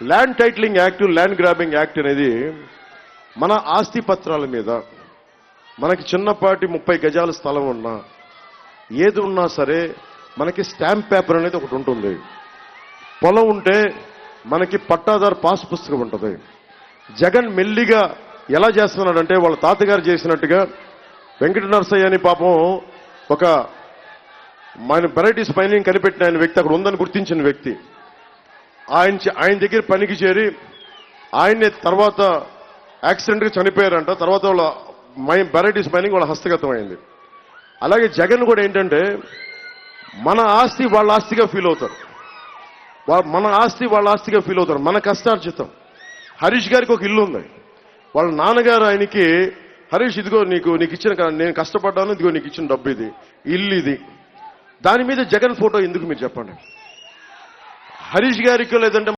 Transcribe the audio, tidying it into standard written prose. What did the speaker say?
Land titling act, land grabbing act అనేది మన ఆస్తి పత్రాల మీద మనకి చిన్నపాటి 30 గజాల స్థలం ఉన్నా, ఏది ఉన్నా సరే మనకి స్టాంప్ పేపర్ అనేది ఒకటి ఉంటుంది. పొలం ఉంటే మనకి పట్టాదారు పాస్ పుస్తకం ఉంటుంది. జగన్ మెల్లిగా ఎలా చేస్తున్నాడంటే వాళ్ళ తాతగారు చేసినట్టుగా వెంకట నరసయ్య అని పాపం ఒక మన వెరైటీస్ మైనింగ్ కనిపెట్టిన ఆయన వ్యక్తి, అక్కడ ఉందని గుర్తించిన వ్యక్తి, ఆయన దగ్గర పనికి చేరి ఆయన్నే తర్వాత యాక్సిడెంట్గా చనిపోయారంట. తర్వాత వాళ్ళ వెరైటీస్ మైనింగ్ వాళ్ళ హస్తగతం అయింది. అలాగే జగన్ కూడా ఏంటంటే మన ఆస్తి వాళ్ళ ఆస్తిగా ఫీల్ అవుతారు, మన ఆస్తి వాళ్ళ ఆస్తిగా ఫీల్ అవుతారు, మన కష్టార్జితం. హరీష్ గారికి ఒక ఇల్లు ఉంది. వాళ్ళ నాన్నగారు ఆయనకి, హరీష్ ఇదిగో నీకు ఇచ్చిన, నేను కష్టపడ్డాను, ఇదిగో నీకు ఇచ్చిన డబ్బు ఇది, ఇల్లు ఇది. దాని మీద జగన్ ఫోటో ఎందుకు మీరు చెప్పండి? హరీష్ గారికి లేదంటే